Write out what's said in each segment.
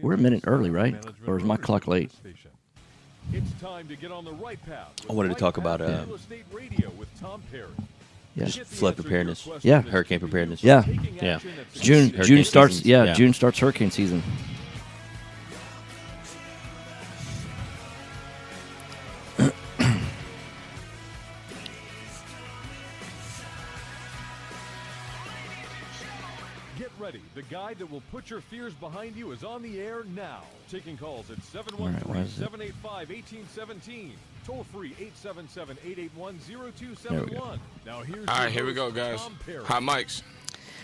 We're a minute early, right? Or is my clock late? It's time to get on the right path. I wanted to talk about Real Estate Radio with Tom Perry. Yeah. just flood preparedness. Yeah. Hurricane preparedness. Yeah. Yeah. June Hurricane starts. seasons. Yeah, Yeah. June starts hurricane season. Get ready. The guy that will put your fears behind you is on the air now. Taking calls at right, why is it? 713-785-1817. Toll free 877-881-0271. There we go. Now here's All your right, here we go, host, guys. Tom Perry. Hot mics.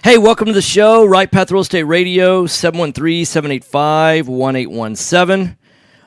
Hey, welcome to the show. Right Path Real Estate Radio, 713-785-1817.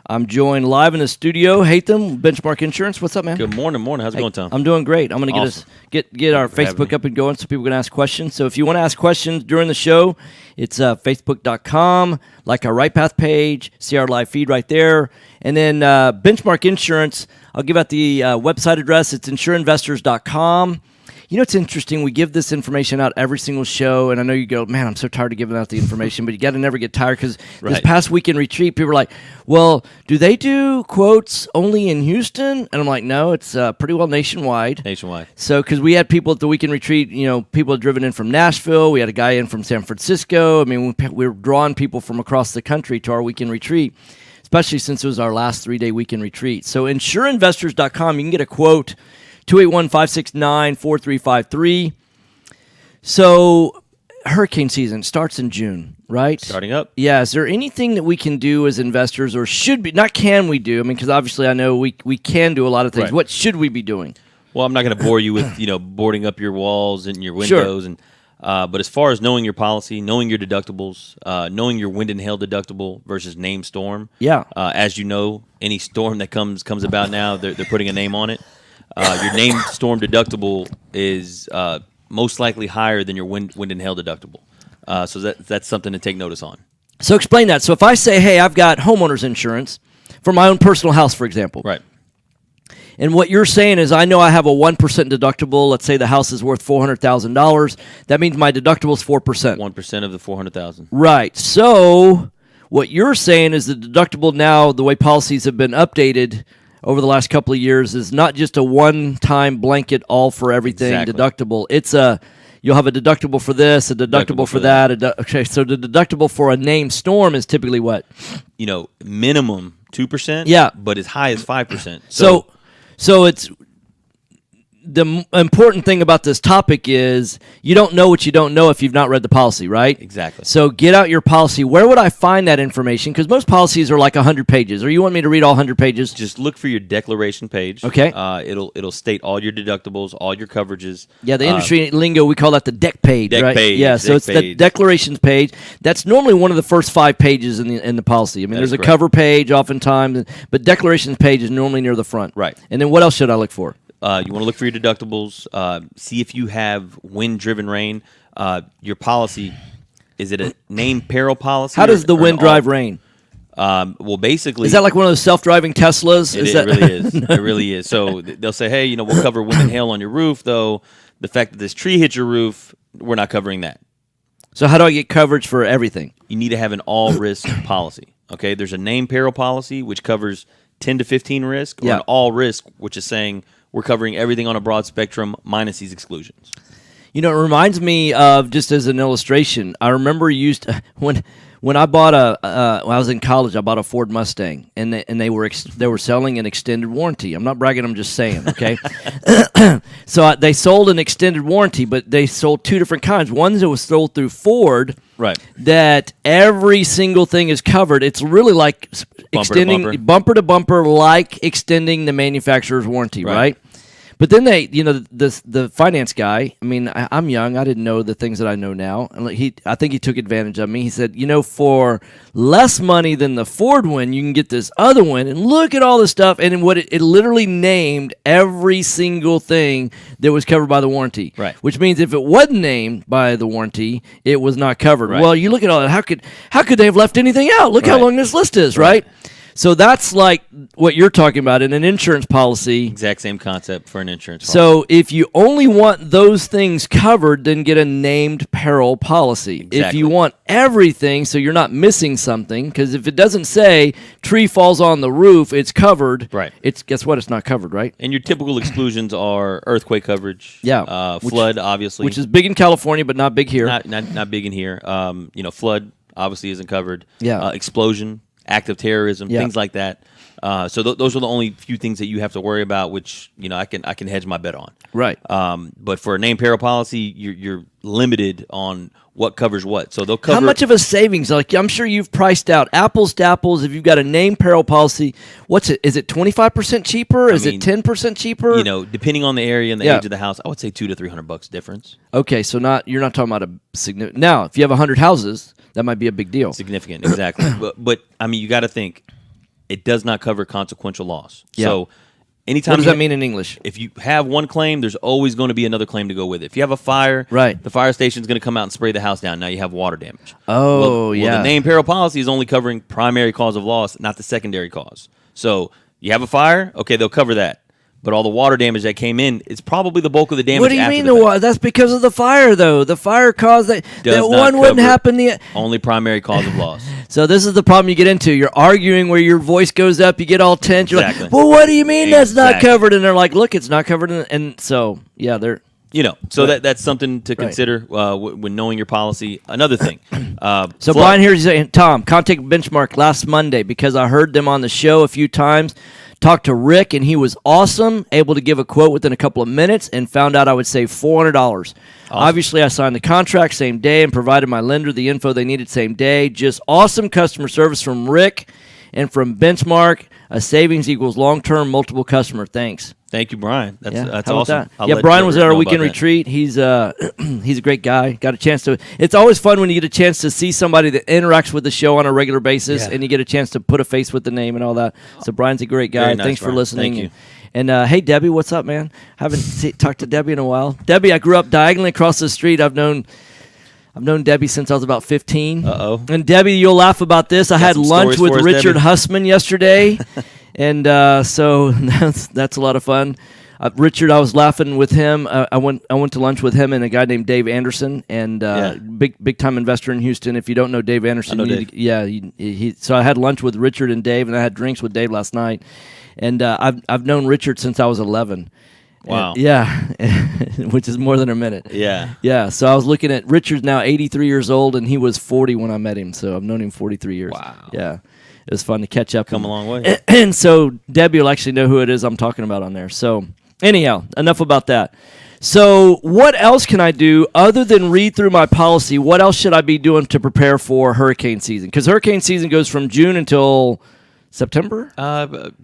I'm joined live in the studio. Hatham, Benchmark Insurance. What's up, man? Good morning. How's it Hey, going, Tom? I'm doing great. I'm going to Awesome. get our for having Facebook me. up and going so people can ask questions. So if you want to ask questions during the show, it's facebook.com, like our Right Path page, see our live feed right there. And then Benchmark Insurance, I'll give out the website address. It's insureinvestors.com. You know, it's interesting. We give this information out every single show, and I know you go, man, I'm so tired of giving out the information, but you got to never get tired because this Right. past weekend retreat, people were like, well, do they do quotes only in Houston? And I'm like, no, it's pretty well nationwide. Nationwide. So, because we had people at the weekend retreat, you know, people had driven in from Nashville. We had a guy in from San Francisco. I mean, we were drawing people from across the country to our weekend retreat, especially since it was our last 3-day weekend retreat. So, insureinvestors.com, you can get a quote, 281-569-4353. So, hurricane season starts in June, right? Starting up. Yeah, is there anything that we can do as investors, or should be, not can we do? I mean, because obviously I know we can do a lot of things. Right. What should we be doing? Well, I'm not going to bore you with boarding up your walls and your Sure. windows, and but as far as knowing your policy, knowing your deductibles, knowing your wind and hail deductible versus named storm. Yeah. As you know, any storm that comes about now, they're putting a name on it. Your named storm deductible is most likely higher than your wind and hail deductible. So that's something to take notice on. So explain that. So if I say, hey, I've got homeowners insurance for my own personal house, for example. Right. And what you're saying is I know I have a 1% deductible. Let's say the house is worth $400,000. That means my deductible is 4%. 1% of the 400,000. Right. So what you're saying is the deductible now, the way policies have been updated over the last couple of years, is not just a one-time blanket all for everything Exactly. deductible. It's you'll have a deductible for this, a deductible for that. Okay, so the deductible for a named storm is typically what? Minimum 2%. Yeah. But as high as 5%. So it's the important thing about this topic is you don't know what you don't know if you've not read the policy, right? Exactly. So get out your policy. Where would I find that information? Because most policies are like 100 pages. Or you want me to read all 100 pages? Just look for your declaration page. Okay. It'll state all your deductibles, all your coverages. Yeah, the industry lingo, we call that the deck page, Deck right? page, Yeah, so deck it's the page. declarations page. That's normally one of the first 5 pages in the policy. I mean, That there's is a correct. cover page oftentimes, but declarations page is normally near the front. Right. And then what else should I look for? You want to look for your deductibles. See if you have wind-driven rain. Your policy, is it a named peril policy? How does the or an wind drive rain? Well, basically, Is that like one of those self-driving Teslas? it really is. It really is. So they'll say, hey, we'll cover wind and hail on your roof, though the fact that this tree hit your roof, we're not covering that. So how do I get coverage for everything? You need to have an all-risk policy. Okay, there's a named peril policy, which covers 10 to 15 risk, or Yeah. an all-risk, which is saying we're covering everything on a broad spectrum minus these exclusions. You know, it reminds me of, just as an illustration, I remember when I bought when I was in college, I bought a Ford Mustang, and they were selling an extended warranty. I'm not bragging, I'm just saying, okay? So they sold an extended warranty, but they sold 2 different kinds. One that was sold through Ford, Right. that every single thing is covered. It's really like extending bumper to bumper, like extending the manufacturer's warranty, right? But then the finance guy, I mean, I'm young. I didn't know the things that I know now. And I think he took advantage of me. He said, for less money than the Ford one, you can get this other one. And look at all this stuff. And what it literally named every single thing that was covered by the warranty. Right. Which means if it wasn't named by the warranty, it was not covered. Right. Well, you look at all that. How could they have left anything out? Look how Right. long this list is, right? So that's like what you're talking about in an insurance policy. Exact same concept for an insurance policy. So if you only want those things covered, then get a named peril policy. Exactly. If you want everything, so you're not missing something, because if it doesn't say tree falls on the roof, it's covered. Right. It's guess what? It's not covered, right? And your typical exclusions are earthquake coverage. Yeah. Flood, obviously. Which is big in California, but not big here. Not big in here. Flood obviously isn't covered. Yeah. Explosion, active terrorism, Yeah. things like that. So those are the only few things that you have to worry about, which I can hedge my bet on. Right. But for a named peril policy, you're limited on what covers what. So they'll cover. How much of a savings? Like I'm sure you've priced out apples to apples. If you've got a named peril policy, what's it? Is it 25% cheaper? Is it 10% cheaper? Depending on the area and the age of the house, I would say $200 to $300 difference. Okay, so you're not talking about a significant. Now, if you have 100 houses, that might be a big deal. Significant, exactly. but you got to think, it does not cover consequential loss. Yeah. So anytime. What does that mean in English? If you have one claim, there's always going to be another claim to go with it. If you have a fire, right, the fire station's going to come out and spray the house down. Now you have water damage. Oh, yeah. Well, the named peril policy is only covering primary cause of loss, not the secondary cause. So you have a fire, okay, they'll cover that. But all the water damage that came in, it's probably the bulk of the damage. What do you mean the water? That's because of the fire, though. The fire caused that. That one wouldn't happen. Only primary cause of loss. So this is the problem you get into. You're arguing where your voice goes up. You get all tense. You're like, well, what do you mean that's not covered? And they're like, look, it's not covered. And so, yeah, they're. So that's something to consider when knowing your policy. Another thing. So Brian here is saying, Tom, contact Benchmark last Monday because I heard them on the show a few times. Talked to Rick, and he was awesome, able to give a quote within a couple of minutes, and found out I would save $400. Awesome. Obviously, I signed the contract same day and provided my lender the info they needed same day. Just awesome customer service from Rick and from Benchmark. A savings equals long-term multiple customer. Thanks. Thank you, Brian. That's How awesome. Yeah, Brian was at our weekend retreat. He's a great guy. Got a chance to. It's always fun when you get a chance to see somebody that interacts with the show on a regular basis, and you get a chance to put a face with the name and all that. So Brian's a great guy. Nice, Thanks for Brian. listening. Thank you. And hey, Debbie, what's up, man? Haven't talked to Debbie in a while. Debbie, I grew up diagonally across the street. I've known Debbie since I was about 15. Uh-oh. And Debbie, you'll laugh about this. I had lunch with Richard Hussman yesterday, and so that's a lot of fun. Richard, I was laughing with him. I went to lunch with him and a guy named Dave Anderson, and big time investor in Houston. If you don't know Dave Anderson, so I had lunch with Richard and Dave, and I had drinks with Dave last night. And I've known Richard since I was 11. Wow. Which is more than a minute. Yeah. Yeah. So I was looking at Richard's now 83 years old, and he was 40 when I met him. So I've known him 43 years. Wow. Yeah. It was fun to catch up. Come a long way. And so Debbie will actually know who it is I'm talking about on there. So anyhow, enough about that. So what else can I do other than read through my policy? What else should I be doing to prepare for hurricane season? Because hurricane season goes from June until September?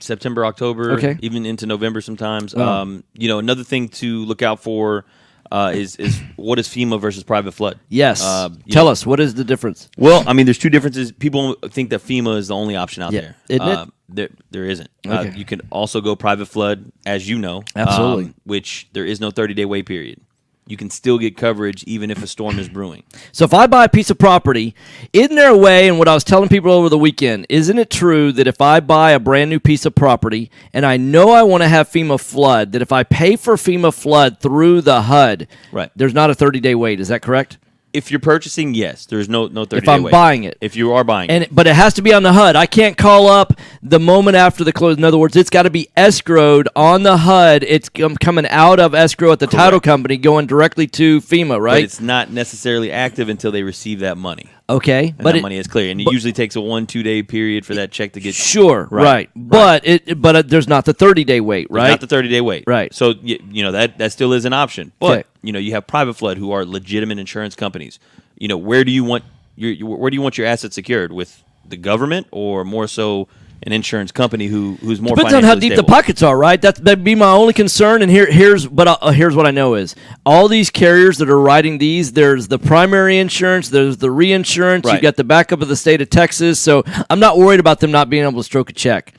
September, October, even into November sometimes. Another thing to look out for is what is FEMA versus private flood? Yes. Tell us, what is the difference? Well, there's two differences. People think that FEMA is the only option out there. Isn't it? There isn't. Okay. You can also go private flood, as you know. Absolutely. Which there is no 30-day wait period. You can still get coverage even if a storm is brewing. So if I buy a piece of property, isn't there a way, and what I was telling people over the weekend, isn't it true that if I buy a brand new piece of property and I know I want to have FEMA flood, that if I pay for FEMA flood through the HUD, there's not a 30-day wait. Is that correct? If you're purchasing, yes, there's no 30-day wait. If I'm buying it. If you are buying it. But it has to be on the HUD. I can't call up the moment after the close. In other words, it's got to be escrowed on the HUD. It's coming out of escrow at the title company, going directly to FEMA, right? But it's not necessarily active until they receive that money. Okay. And that money is clear. And it usually takes a 1-2 day period for that check to get... Sure, right. But there's not the 30-day wait, right? Not the 30-day wait. Right. So, that still is an option. But, you have private flood who are legitimate insurance companies. Where do you want your assets secured? With the government or more so an insurance company who's more depends on how deep the pockets are, right? That'd be my only concern. And here's what I know is all these carriers that are writing these. There's the primary insurance, there's the reinsurance. You got the backup of the state of Texas. So I'm not worried about them not being able to stroke a check.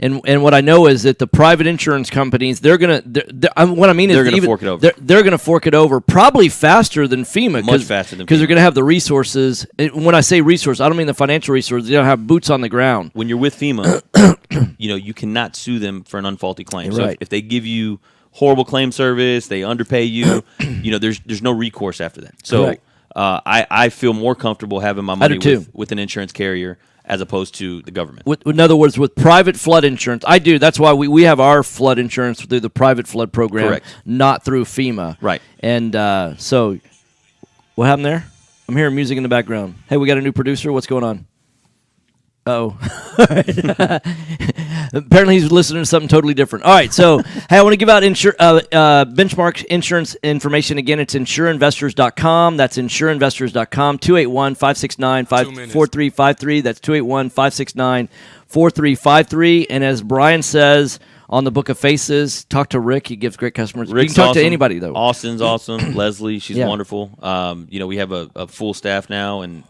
And what I know is that the private insurance companies, what I mean is they're going to fork it over. They're going to fork it over probably faster than FEMA. Much faster than FEMA. Because they're going to have the resources. And when I say resources, I don't mean the financial resources. They're going to have boots on the ground. When you're with FEMA, you cannot sue them for an unfaulty claim. Right. So if they give you horrible claim service, they underpay you, there's no recourse after that. So I feel more comfortable having my money with an insurance carrier as opposed to the government. In other words, with private flood insurance, I do. That's why we have our flood insurance through the private flood program, Correct. not through FEMA. Right. And so, what happened there? I'm hearing music in the background. Hey, we got a new producer. What's going on? Oh, apparently he's listening to something totally different. All right, so hey, I want to give out Benchmark insurance information again. It's insureinvestors.com. That's insureinvestors.com. 281-569-4353. That's 281-569-4353. And as Brian says on the Book of Faces, talk to Rick. He gives great customers. Rick's you can talk awesome. to anybody though. Austin's awesome. Leslie, she's Yeah. wonderful. We have a full staff now, and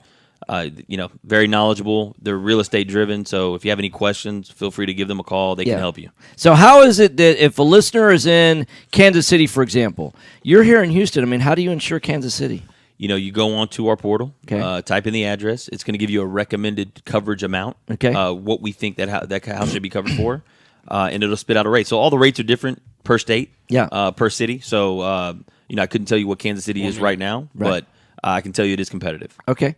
very knowledgeable. They're real estate driven, so if you have any questions, feel free to give them a call. They can help you. So how is it that if a listener is in Kansas City, for example, you're here in Houston, I mean, how do you insure Kansas City? You go onto our portal, Okay. type in the address. It's going to give you a recommended coverage amount, Okay. what we think that house should be covered for, and it'll spit out a rate. So all the rates are different per state, per city. So, I couldn't tell you what Kansas City is right now, but I can tell you it is competitive. Okay.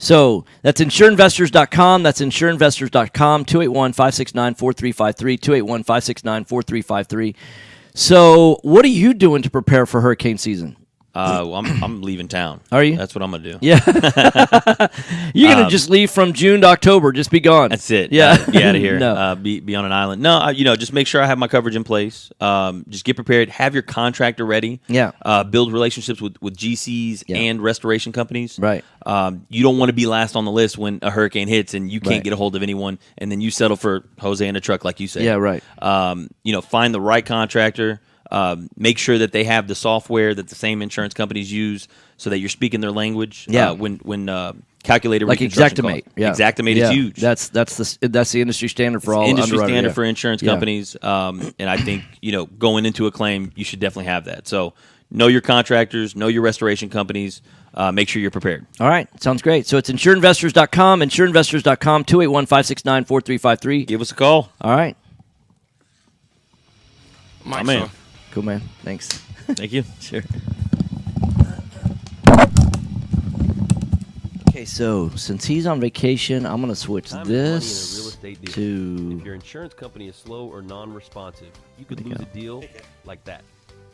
So that's insureinvestors.com. That's insureinvestors.com. 281-569-4353. 281-569-4353. So what are you doing to prepare for hurricane season? I'm leaving town. Are you? That's what I'm going to do. Yeah. You're going to just leave from June to October. Just be gone. That's it. Yeah. Be out of here. No. Be on an island. No, just make sure I have my coverage in place. Just get prepared. Have your contractor ready. Yeah. Build relationships with GCs and restoration companies. Right. You don't want to be last on the list when a hurricane hits and you can't Right. get a hold of anyone, and then you settle for Jose in a truck, like you say. Yeah, right. Find the right contractor. Make sure that they have the software that the same insurance companies use, so that you're speaking their language. Yeah. When calculated Like reconstruction Xactimate. costs. Yeah. Xactimate is huge. That's the industry standard for all industry underwriters, standard yeah. for insurance companies. And I think going into a claim, you should definitely have that. So know your contractors, know your restoration companies. Make sure you're prepared. All right. Sounds great. So it's insureinvestors.com, insureinvestors.com, 281-569-4353. Give us a call. All right. My man. Cool, man. Thanks. Thank you. Sure. Okay, so since he's on vacation, I'm going to switch Time is money in a real this estate deal. to... If your insurance company is slow or non-responsive, you could lose a deal like that.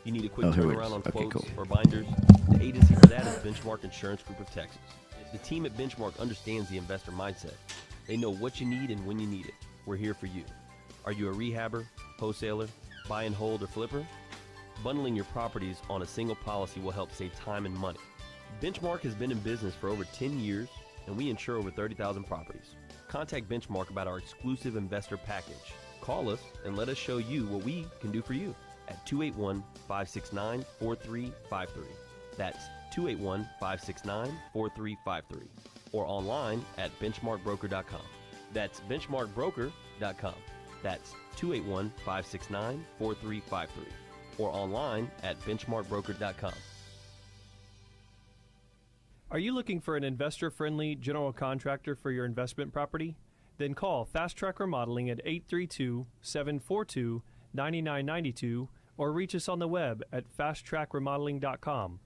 You need a quick here it turnaround is. on Okay, quotes cool. or binders. The agency for that is Benchmark Insurance Group of Texas. The team at Benchmark understands the investor mindset. They know what you need and when you need it. We're here for you. Are you a rehabber, wholesaler, buy and hold, or flipper? Bundling your properties on a single policy will help save time and money. Benchmark has been in business for over 10 years, and we insure over 30,000 properties. Contact Benchmark about our exclusive investor package. Call us and let us show you what we can do for you at 281-569-4353. That's 281-569-4353. Or online at benchmarkbroker.com. That's benchmarkbroker.com. That's 281-569-4353. Or online at benchmarkbroker.com. Are you looking for an investor-friendly general contractor for your investment property? Then call Fast Track Remodeling at 832-742-9992 or reach us on the web at fasttrackremodeling.com.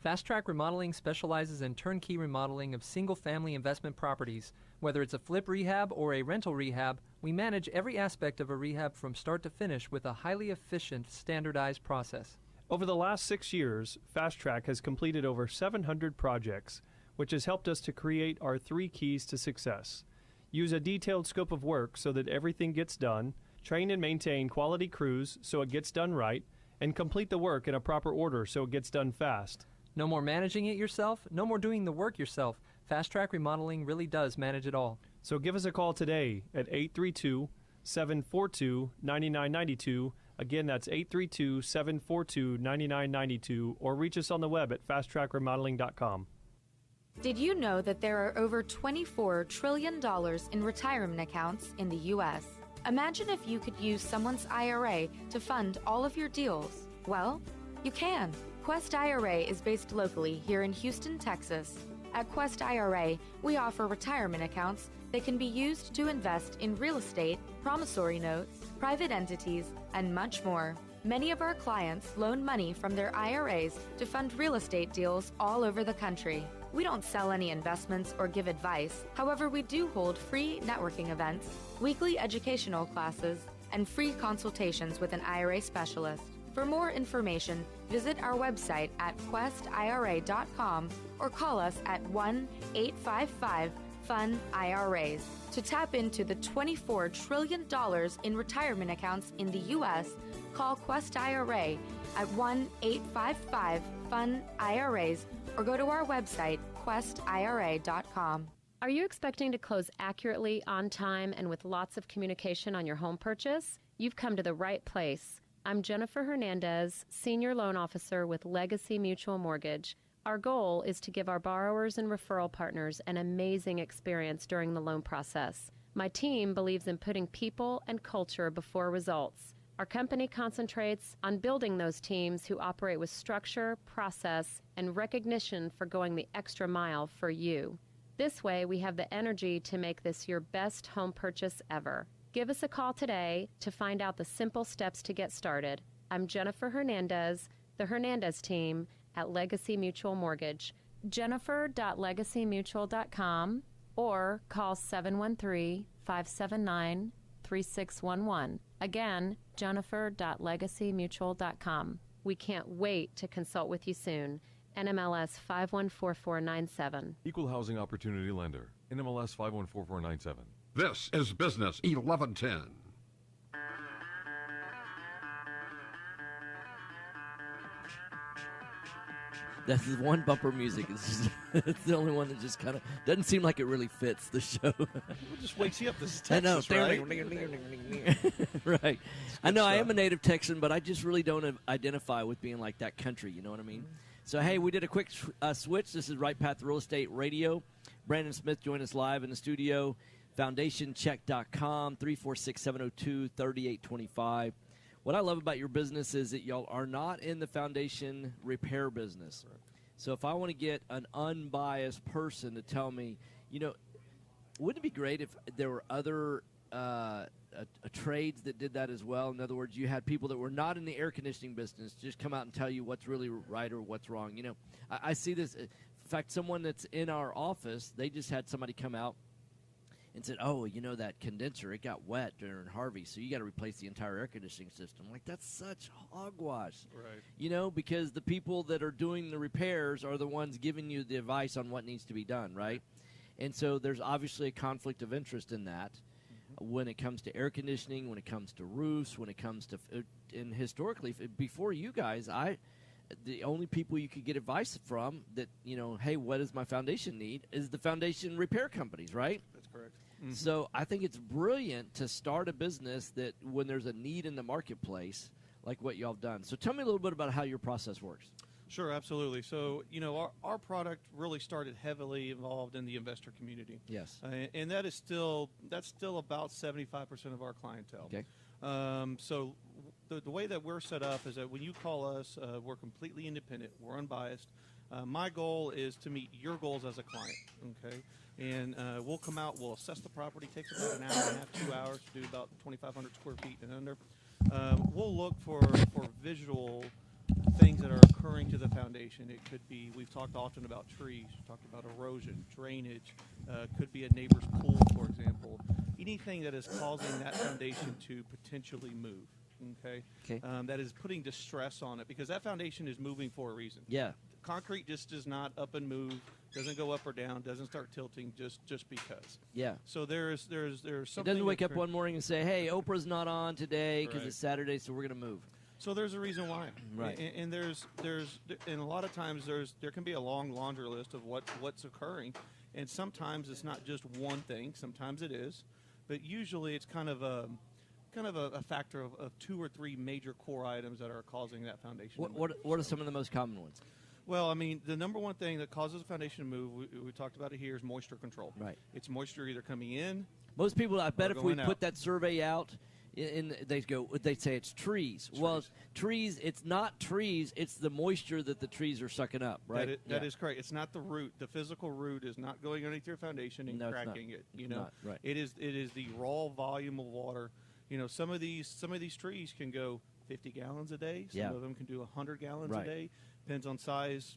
Fast Track Remodeling specializes in turnkey remodeling of single-family investment properties. Whether it's a flip rehab or a rental rehab, we manage every aspect of a rehab from start to finish with a highly efficient, standardized process. Over the last 6 years, Fast Track has completed over 700 projects, which has helped us to create our 3 keys to success. Use a detailed scope of work so that everything gets done, train and maintain quality crews so it gets done right, and complete the work in a proper order so it gets done fast. No more managing it yourself, no more doing the work yourself. Fast Track Remodeling really does manage it all. So give us a call today at 832-742-9992. Again, that's 832-742-9992, or reach us on the web at fasttrackremodeling.com. Did you know that there are over $24 trillion in retirement accounts in the U.S.? Imagine if you could use someone's IRA to fund all of your deals. Well, you can. Quest IRA is based locally here in Houston, Texas. At Quest IRA, we offer retirement accounts that can be used to invest in real estate, promissory notes, private entities, and much more. Many of our clients loan money from their IRAs to fund real estate deals all over the country. We don't sell any investments or give advice. However, we do hold free networking events, weekly educational classes, and free consultations with an IRA specialist. For more information, visit our website at questira.com or call us at 1-855-FUN-IRAs. To tap into the $24 trillion in retirement accounts in the U.S., call Quest IRA at 1-855-FUN-IRAs or go to our website, questira.com. Are you expecting to close accurately, on time, and with lots of communication on your home purchase? You've come to the right place. I'm Jennifer Hernandez, Senior Loan Officer with Legacy Mutual Mortgage. Our goal is to give our borrowers and referral partners an amazing experience during the loan process. My team believes in putting people and culture before results. Our company concentrates on building those teams who operate with structure, process, and recognition for going the extra mile for you. This way, we have the energy to make this your best home purchase ever. Give us a call today to find out the simple steps to get started. I'm Jennifer Hernandez, the Hernandez team at Legacy Mutual Mortgage. Jennifer.legacymutual.com or call 713-579-3611. Again, Jennifer.legacymutual.com. We can't wait to consult with you soon. NMLS 514497. Equal Housing Opportunity Lender. NMLS 514497. This is Business 1110. That's the one bumper music. It's the only one that just kind of doesn't seem like it really fits the show. It just wakes you up. This is Texas, right? Right. I know. stuff. I am a native Texan, but I just really don't identify with being like that country. You know what I mean? So, hey, we did a quick switch. This is Right Path Real Estate Radio. Brandon Smith joined us live in the studio. FoundationCheck.com, 346-702-3825. What I love about your business is that y'all are not in the foundation repair business. Right. So if I want to get an unbiased person to tell me, you know, wouldn't it be great if there were other trades that did that as well? In other words, you had people that were not in the air conditioning business just come out and tell you what's really right or what's wrong. You know, I see this. In fact, someone that's in our office, they just had somebody come out and said, oh, you know, that condenser, it got wet during Harvey, so you got to replace the entire air conditioning system. Like, that's such hogwash. Right. You know, because the people that are doing the repairs are the ones giving you the advice on what needs to be done, right? And so there's obviously a conflict of interest in that when it comes to air conditioning, when it comes to roofs, when it comes to and historically, before you guys, the only people you could get advice from that, you know, hey, what does my foundation need, is the foundation repair companies, right? That's correct. So I think it's brilliant to start a business that when there's a need in the marketplace, like what y'all have done. So tell me a little bit about how your process works. Sure, absolutely. So, you know, our product really started heavily involved in the investor community. Yes. And that's still about 75% of our clientele. Okay. So the way that we're set up is that when you call us, we're completely independent. We're unbiased. My goal is to meet your goals as a client, okay? And we'll come out, we'll assess the property. Takes about an hour and a half, 2 hours to do about 2,500 square feet and under. We'll look for visual things that are occurring to the foundation. It could be, we've talked often about trees, we've talked about erosion, drainage, could be a neighbor's pool, for example. Anything that is causing that foundation to potentially move, okay? That is putting distress on it, because that foundation is moving for a reason. Yeah. Concrete just does not up and move, doesn't go up or down, doesn't start tilting just because. Yeah. So there's something. It doesn't wake up one morning and say, hey, Oprah's not on today because Right. it's Saturday, so we're going to move. So there's a reason why. Right. And there's and a lot of times there can be a long laundry list of what's occurring, and sometimes it's not just one thing. Sometimes it is, but usually it's kind of a factor of 2 or 3 major core items that are causing that foundation. What are some of the most common ones? Well, I mean, the number one thing that causes a foundation to move, we talked about it here, is moisture control. Right. It's moisture either coming in Most people, I bet, if we going put out. that survey out, they say it's trees. Well, trees. It's not trees. It's the moisture that the trees are sucking up, right? That is correct. It's not the root. The physical root is not going underneath your foundation and No, it's cracking not. it. It's not, right. It is the raw volume of water. Some of these trees can go 50 gallons a day. Some of them can do 100 gallons Right. a day. Depends on size.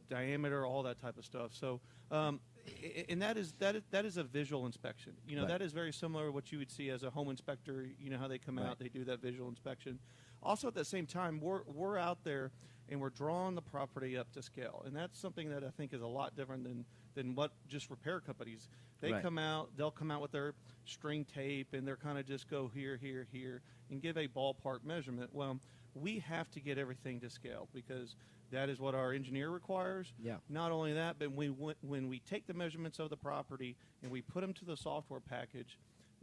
Diameter, all that type of stuff. So, and that is a visual inspection. Right. That is very similar to what you would see as a home inspector. How they come Right. out, they do that visual inspection. Also, at the same time, we're out there and we're drawing the property up to scale, and that's something that I think is a lot different than what just repair companies. They Right. come out, they'll come out with their string tape, and they're kind of just go here, here, here, and give a ballpark measurement. Well, we have to get everything to scale because that is what our engineer requires. Yeah. Not only that, but when we take the measurements of the property and we put them to the software package,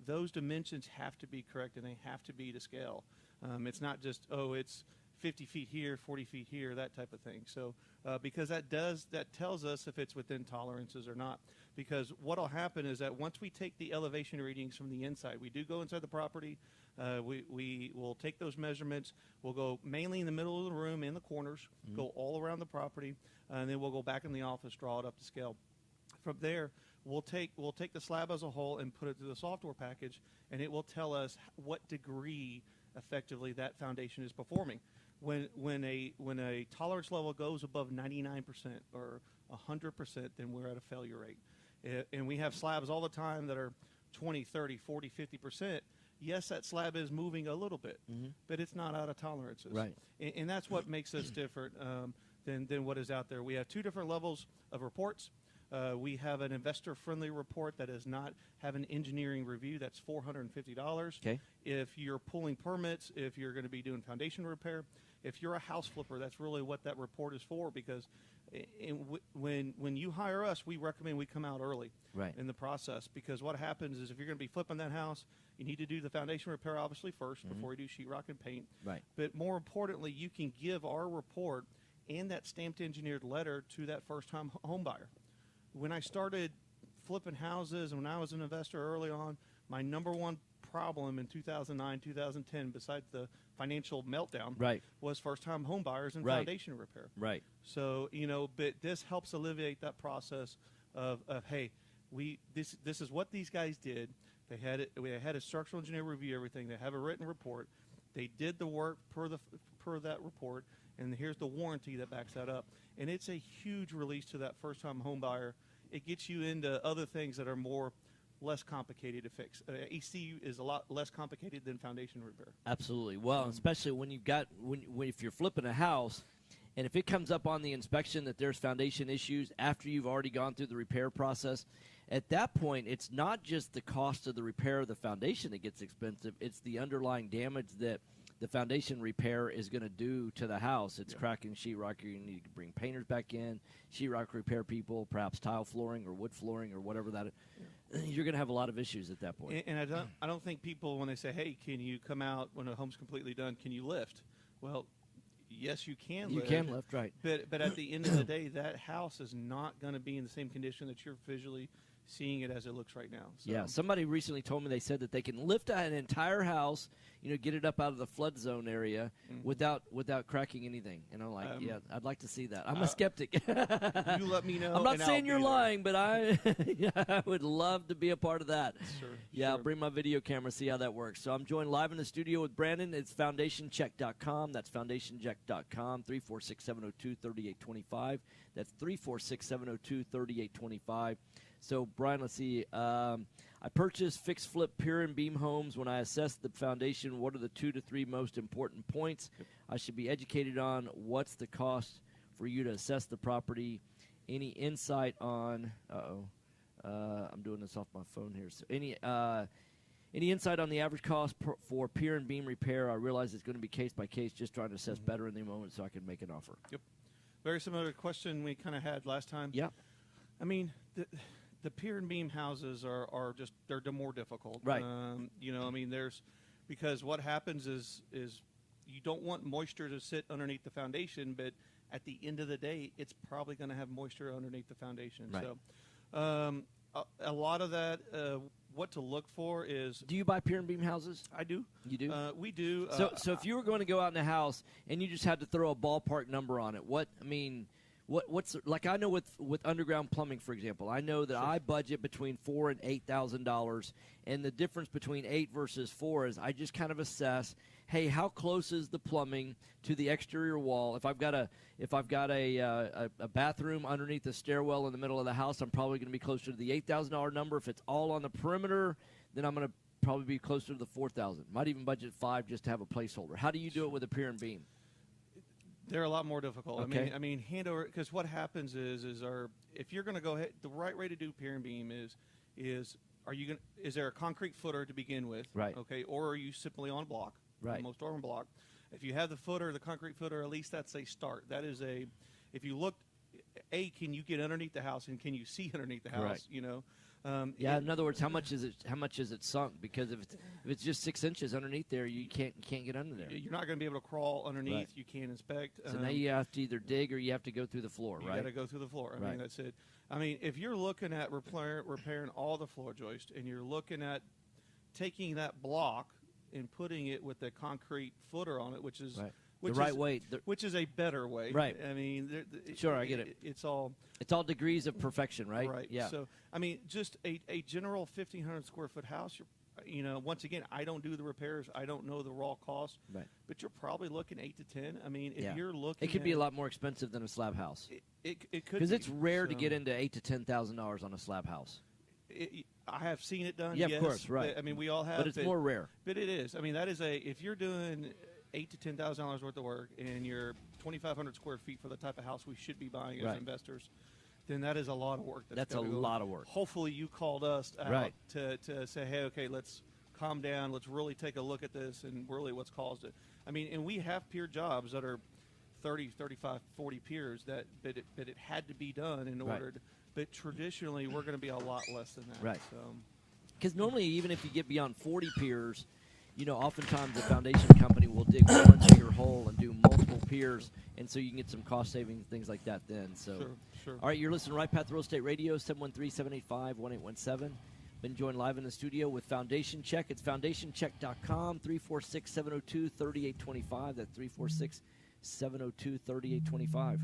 those dimensions have to be correct and they have to be to scale. It's not just, it's 50 feet here, 40 feet here, that type of thing. So because that tells us if it's within tolerances or not. Because what will happen is that once we take the elevation readings from the inside, we do go inside the property, we will take those measurements, we'll go mainly in the middle of the room, in the corners, go all around the property, and then we'll go back in the office, draw it up to scale. From there, we'll take the slab as a whole and put it through the software package, and it will tell us what degree effectively that foundation is performing. When a tolerance level goes above 99% or 100%, then we're at a failure rate. And we have slabs all the time that are 20, 30, 40, 50%. Yes, that slab is moving a little bit, but it's not out of tolerances. Right. And that's what makes us different than what is out there. We have two different levels of reports. We have an investor-friendly report that does not have an engineering review. That's $450. Okay. If you're pulling permits, if you're going to be doing foundation repair, if you're a house flipper, that's really what that report is for. Because when you hire us, we recommend we come out early Right. in the process. Because what happens is if you're going to be flipping that house, you need to do the foundation repair obviously first before you do sheetrock and paint. Right. But more importantly, you can give our report and that stamped engineered letter to that first-time home buyer. When I started flipping houses and when I was an investor early on, my number one problem in 2009, 2010, besides the financial meltdown, Right. was first-time home buyers and Right. foundation repair. Right. So, but this helps alleviate that process of hey, this is what these guys did. We had a structural engineer review everything. They have a written report. They did the work per that report, and here's the warranty that backs that up. And it's a huge release to that first-time home buyer. It gets you into other things that are less complicated to fix. AC is a lot less complicated than foundation repair. Absolutely. Well, especially when you've got if you're flipping a house, and if it comes up on the inspection that there's foundation issues after you've already gone through the repair process, at that point it's not just the cost of the repair of the foundation that gets expensive. It's the underlying damage that the foundation repair is going to do to the house. It's cracking sheetrock. You need to bring painters back in, sheetrock repair people, perhaps tile flooring or wood flooring or whatever that. You're going to have a lot of issues at that point. And I don't think people, when they say, "Hey, can you come out when a home's completely done? Can you lift?" Well, yes, you can. You can lift, right? But at the end of the day, that house is not going to be in the same condition that you're visually seeing it as it looks right now. So. Yeah, somebody recently told me they said that they can lift an entire house, get it up out of the flood zone area without cracking anything. And I'm like, I'd like to see that. I'm a skeptic. You let me know. I'm not and saying I'll you're be lying, but I would love to be a part of that. Sure. Yeah, I'll bring my video camera, see how that works. So I'm joined live in the studio with Brandon. It's foundationcheck.com. That's foundationcheck.com, 346-702-3825. That's 346-702-3825. So, Brian, let's see. I purchased fixed flip pier and beam homes. When I assess the foundation, what are the 2 to 3 most important points I should be educated on? What's the cost for you to assess the property? Any insight on I'm doing this off my phone here. So any insight on the average cost for pier and beam repair? I realize it's going to be case by case, just trying to assess better in the moment so I can make an offer. Yep. Very similar question we kind of had last time. Yeah. I mean, the pier and beam houses are just they're more difficult. Right. Because what happens is you don't want moisture to sit underneath the foundation, but at the end of the day, it's probably going to have moisture underneath the foundation. Right. So A lot of that, what to look for is. Do you buy pier and beam houses? I do. You do? We do. So if you were going to go out in a house and you just had to throw a ballpark number on it, what's like? I know with underground plumbing, for example, I know that I budget between $4,000 and $8,000, and the difference between 8 versus 4 is I just kind of assess, hey, how close is the plumbing to the exterior wall? If I've got a bathroom underneath the stairwell in the middle of the house, I'm probably going to be closer to the $8,000 number. If it's all on the perimeter, then I'm going to probably be closer to the $4,000. Might even budget $5,000 just to have a placeholder. How do you do it with a pier and beam? They're a lot more difficult. Okay. I mean, hand over, because what happens is if you're going to go ahead, the right way to do pier and beam is there a concrete footer to begin with? Right. Okay. Or are you simply on block? Right. Most are on block. If you have the footer, the concrete footer, at least that's a start. That is if you look, can you get underneath the house and can you see underneath the house? Right. You know. In other words, how much is it sunk? Because if it's just 6 inches underneath there, you can't get under there. You're not going to be able to crawl underneath. Right. You can't inspect. So now you have to either dig or you have to go through the floor, right? You got to go through the floor. I Right. mean, that's it. I mean, if you're looking at repairing all the floor joist, and you're looking at taking that block and putting it with the concrete footer on it, which is Right. which The right is, way. which is a better way. Right. I mean, Sure, I get it. It's all degrees of perfection, right? right. Yeah. So I mean, just a general 1,500 square foot house. Once again, I don't do the repairs. I don't know the raw cost. Right. But you're probably looking 8 to 10. I mean, if Yeah. you're looking, It could be a lot more expensive than a slab house. It could Because it's rare to So, get into $8,000 to $10,000 on a slab house. I have seen it done. Yeah, yes, of course, right. I mean, we all have. But it's more rare. But it is. I mean, that is if you're doing $8,000 to $10,000 worth of work and you're 2,500 square feet for the type of house we should be buying as Right. investors, then that is a lot of work. That's a gotta go. lot of work. Hopefully, you called us out Right. to say, hey, okay, let's calm down. Let's really take a look at this and really what's caused it. I mean, and we have pier jobs that are 30, 35, 40 piers but it had to be done in Right. order. But traditionally, we're going to be a lot less than that. Right. So. Because normally, even if you get beyond 40 piers, oftentimes the foundation company will dig one bigger hole and do multiple piers, and so you can get some cost savings, things like that then. So, Sure. All right, you're listening to Right Path Real Estate Radio, 713-785-1817. Been joined live in the studio with Foundation Check. It's foundationcheck.com, 346-702-3825. That's 346-702-3825.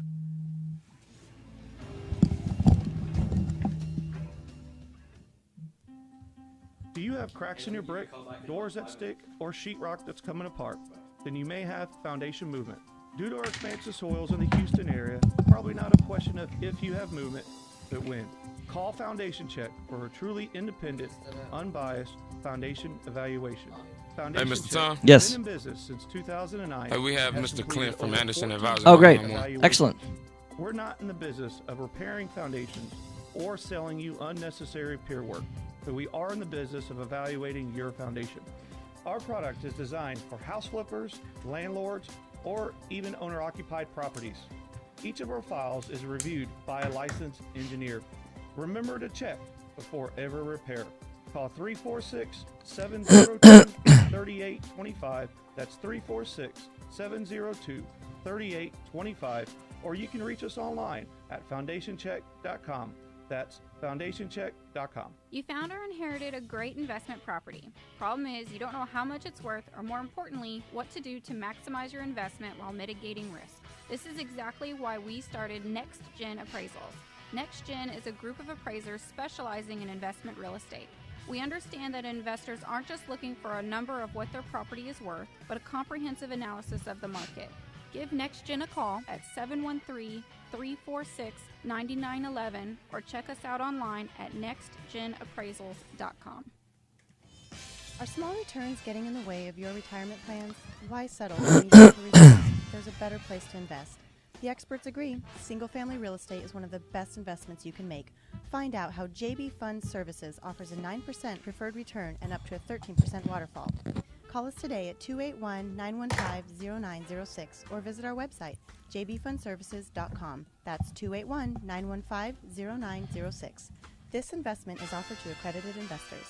Do you have cracks in your brick, doors that stick, or sheetrock that's coming apart? Then you may have foundation movement. Due to our expansive soils in the Houston area, probably not a question of if you have movement, but when. Call Foundation Check for a truly independent, unbiased foundation evaluation. Foundation Mr. Check Tom? Yes. Been in business since 2009. Hey, we have has Mr. completed Clint from over Anderson 14 Advisors. Oh, great. evaluations. Excellent. We're not in the business of repairing foundations or selling you unnecessary pier work, but we are in the business of evaluating your foundation. Our product is designed for house flippers, landlords, or even owner-occupied properties. Each of our files is reviewed by a licensed engineer. Remember to check before ever repair. Call 346-702-3825. That's 346-702-3825. Or you can reach us online at foundationcheck.com. That's foundationcheck.com. You found or inherited a great investment property. Problem is, you don't know how much it's worth, or more importantly, what to do to maximize your investment while mitigating risk. This is exactly why we started Next Gen Appraisals. Next Gen is a group of appraisers specializing in investment real estate. We understand that investors aren't just looking for a number of what their property is worth, but a comprehensive analysis of the market. Give Next Gen a call at 713-346-9911 or check us out online at nextgenappraisals.com. Are small returns getting in the way of your retirement plans? Why settle for mediocre returns? There's a better place to invest. The experts agree. Single-family real estate is one of the best investments you can make. Find out how JB Fund Services offers a 9% preferred return and up to a 13% waterfall. Call us today at 281-915-0906 or visit our website, jbfundservices.com. That's 281-915-0906. This investment is offered to accredited investors.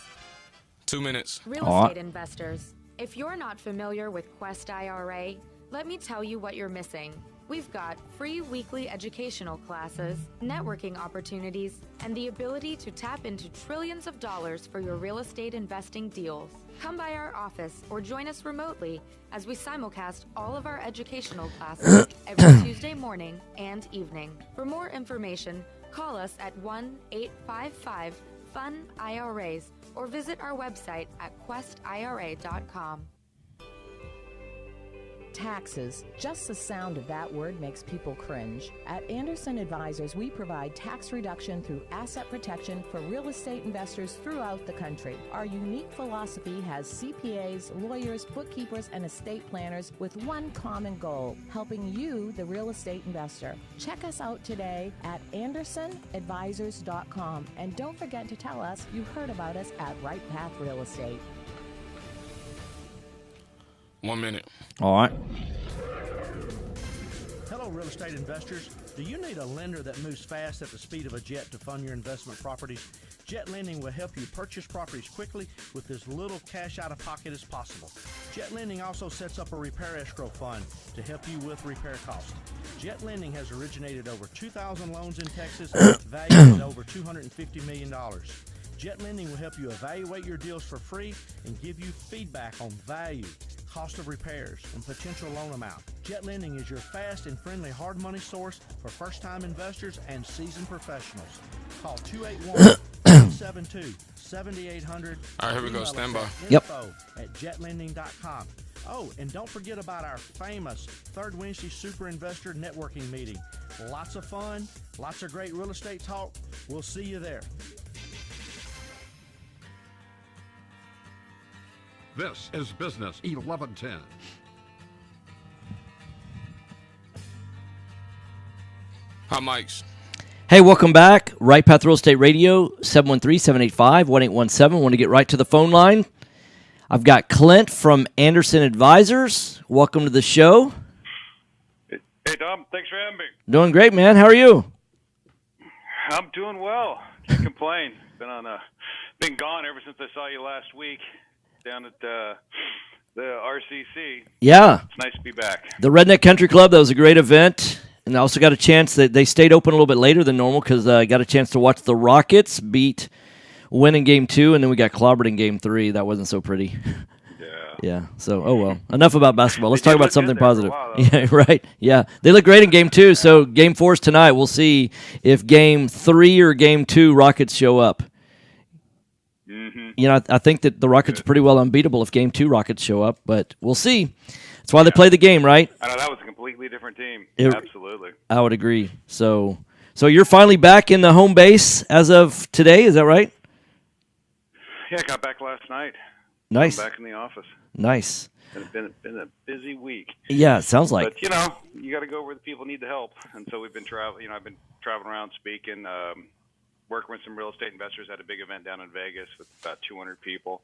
2 minutes. Real estate investors, if you're not familiar with Quest IRA, let me tell you what you're missing. We've got free weekly educational classes, networking opportunities, and the ability to tap into trillions of dollars for your real estate investing deals. Come by our office or join us remotely as we simulcast all of our educational classes every Tuesday morning and evening. For more information, call us at 1-855-FUN-IRAs or visit our website at questira.com. Taxes. Just the sound of that word makes people cringe. At Anderson Advisors, we provide tax reduction through asset protection for real estate investors throughout the country. Our unique philosophy has CPAs, lawyers, bookkeepers, and estate planners with one common goal, helping you, the real estate investor. Check us out today at AndersonAdvisors.com, and don't forget to tell us you heard about us at Right Path Real Estate. 1 minute. All right. Hello, real estate investors. Do you need a lender that moves fast at the speed of a jet to fund your investment properties? Jet Lending will help you purchase properties quickly with as little cash out of pocket as possible. Jet Lending also sets up a repair escrow fund to help you with repair costs. Jet Lending has originated over 2,000 loans in Texas valued at over $250 million. Jet Lending will help you evaluate your deals for free and give you feedback on value, cost of repairs, and potential loan amount. Jet Lending is your fast and friendly hard money source for first-time investors and seasoned professionals. Call 281-872-7800. All right, here we go. Stand by. Info at jetlending.com. Oh, and don't forget about our famous Third Wednesday Super Investor Networking Meeting. Lots of fun, lots of great real estate talk. We'll see you there. This is Business 1110. Hot mics. Hey, welcome back. Right Path Real Estate Radio, 713-785-1817. Want to get right to the phone line. I've got Clint from Anderson Advisors. Welcome to the show. Hey, Tom. Thanks for having me. Doing great, man. How are you? I'm doing well. Can't complain. Been gone ever since I saw you last week down at the RCC. Yeah. It's nice to be back. The Redneck Country Club, that was a great event. And I also got a chance that they stayed open a little bit later than normal because I got a chance to watch the Rockets win in Game 2, and then we got clobbered in Game 3. That wasn't so pretty. Yeah. So, oh well. Enough about basketball. Let's talk about something positive. Yeah, right. Yeah. They look great in Game 2. So, Game 4 is tonight. We'll see if Game 3 or Game 2 Rockets show up. Mm-hmm. You know, I think that the Rockets are pretty well unbeatable if Game 2 Rockets show up, but we'll see. That's why they play the game, right? I know that was a completely different team. Absolutely. I would agree. So you're finally back in the home base as of today, is that right? Yeah, I got back last night. Nice. I'm back in the office. Nice. It's been a busy week. Yeah, it sounds like. But you got to go where the people need the help, and so we've been traveling. I've been traveling around speaking, working with some real estate investors. Had a big event down in Vegas with about 200 people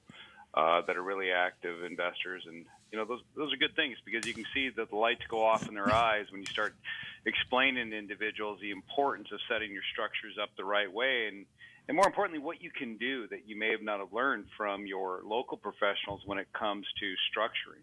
that are really active investors, and those are good things because you can see that the lights go off in their eyes when you start explaining to individuals the importance of setting your structures up the right way, and more importantly, what you can do that you may have not have learned from your local professionals when it comes to structuring.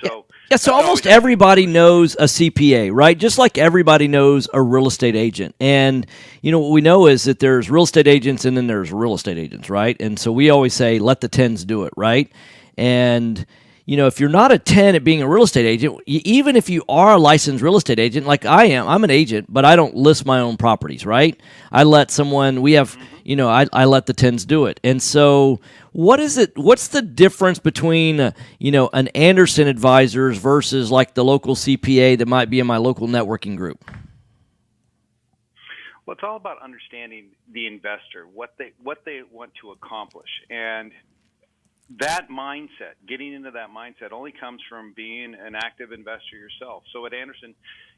So so almost everybody knows a CPA, right? Just like everybody knows a real estate agent. And, what we know is that there's real estate agents and then there's real estate agents, right? And so we always say, let the 10s do it, right? And, if you're not a 10 at being a real estate agent, even if you are a licensed real estate agent, like I am, I'm an agent, but I don't list my own properties, right? I let someone, I let the 10s do it. And so what's the difference between, an Anderson Advisors versus like the local CPA that might be in my local networking group? Well, it's all about understanding the investor, what they want to accomplish. And that mindset, getting into that mindset only comes from being an active investor yourself. So at Anderson,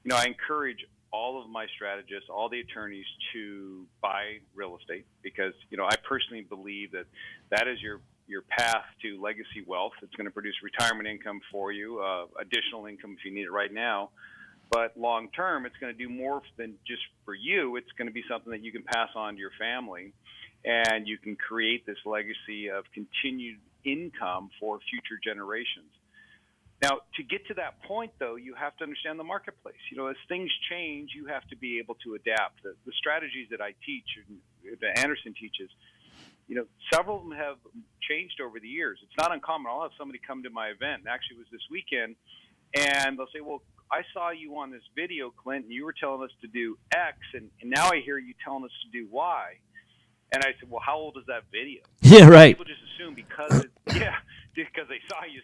I encourage all of my strategists, all the attorneys to buy real estate because, I personally believe that is your path to legacy wealth. It's going to produce retirement income for you, additional income if you need it right now. But long term, it's going to do more than just for you. It's going to be something that you can pass on to your family, and you can create this legacy of continued income for future generations. Now, to get to that point, though, you have to understand the marketplace. As things change, you have to be able to adapt. The strategies that I teach, and that Anderson teaches, several of them have changed over the years. It's not uncommon. I'll have somebody come to my event, and actually it was this weekend, and they'll say, well, I saw you on this video, Clint, and you were telling us to do X, and now I hear you telling us to do Y. And I said, well, how old is that video? Yeah, right. People just assume because they saw you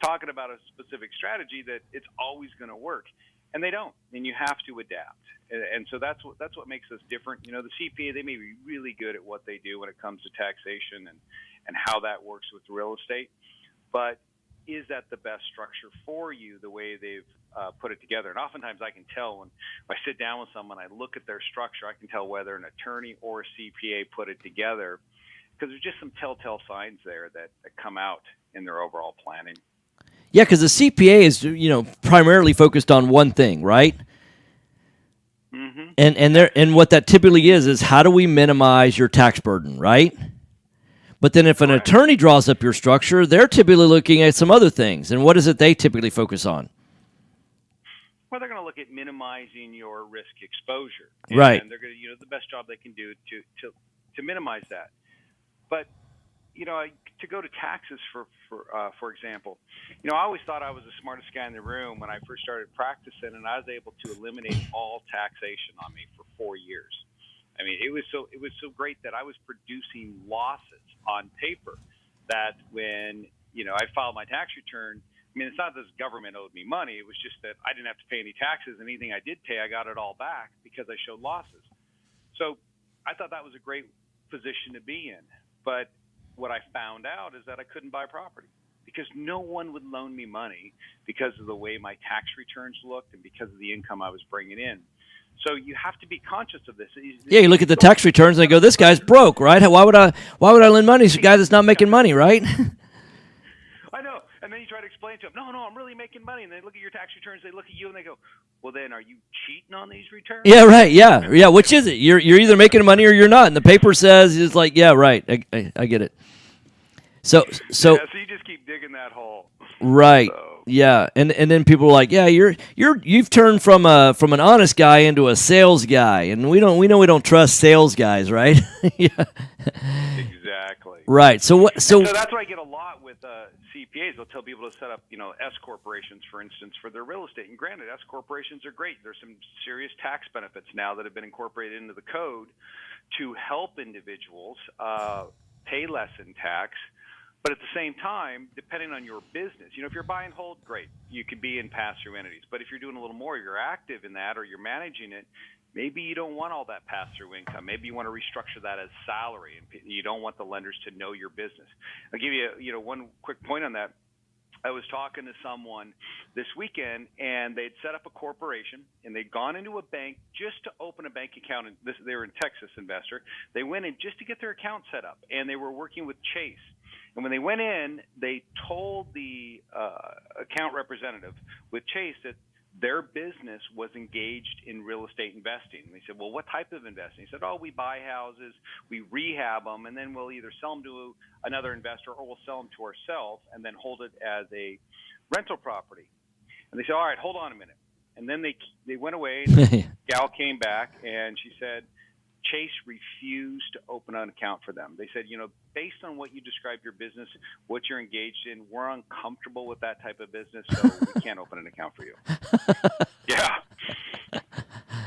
talking about a specific strategy that it's always going to work, and they don't. And you have to adapt. And so that's what makes us different. The CPA, they may be really good at what they do when it comes to taxation and how that works with real estate, but is that the best structure for you the way they've put it together? And oftentimes I can tell when I sit down with someone, I look at their structure, I can tell whether an attorney or a CPA put it together, because there's just some telltale signs there that come out in their overall planning. Yeah, because the CPA is primarily focused on one thing, right? Mm-hmm. And what that typically is how do we minimize your tax burden, right? But then if an attorney draws up your structure, they're typically looking at some other things. And what is it they typically focus on? Well, they're going to look at minimizing your risk exposure. Right. And they're going to, the best job they can do to minimize that. But, to go to taxes, for example, I always thought I was the smartest guy in the room when I first started practicing, and I was able to eliminate all taxation on me for 4 years. I mean, it was so great that I was producing losses on paper that when, I filed my tax return, I mean, it's not that the government owed me money. It was just that I didn't have to pay any taxes, and anything I did pay, I got it all back because I showed losses. So I thought that was a great position to be in. But what I found out is that I couldn't buy property because no one would loan me money because of the way my tax returns looked and because of the income I was bringing in. So you have to be conscious of this. Yeah, you look at the tax returns and they go, "This guy's broke, right? Why would I lend money to a guy that's not making money, right?" I know. And then you try to explain to them, no, I'm really making money. And they look at your tax returns, they look at you, and they go, well, then are you cheating on these returns? Yeah, right. Yeah. Which is it? You're either making money or you're not. And the paper says, it's like, yeah, right. I get it. So you just keep digging that hole. Right. Yeah. And then people are like, yeah, you've turned from an honest guy into a sales guy, and we don't trust sales guys, right? Yeah. Exactly. Right. So that's why I get a lot with CPAs. They'll tell people to set up, S corporations, for instance, for their real estate. And granted, S corporations are great. There's some serious tax benefits now that have been incorporated into the code to help individuals pay less in tax. But at the same time, depending on your business, if you're buy and hold, great. You could be in pass-through entities. But if you're doing a little more, you're active in that or you're managing it, maybe you don't want all that pass-through income. Maybe you want to restructure that as salary, and you don't want the lenders to know your business. I'll give you, one quick point on that. I was talking to someone this weekend, and they'd set up a corporation, and they'd gone into a bank just to open a bank account. And they were in Texas investor. They went in just to get their account set up, and they were working with Chase. And when they went in, they told the account representative with Chase that their business was engaged in real estate investing. And they said, well, what type of investing? He said, we buy houses, we rehab them, and then we'll either sell them to another investor or we'll sell them to ourselves and then hold it as a rental property. And they said, all right, hold on a minute. And then they went away, and the gal came back, and she said, Chase refused to open an account for them. They said, based on what you described your business, what you're engaged in, we're uncomfortable with that type of business, so we can't open an account for you. Yeah.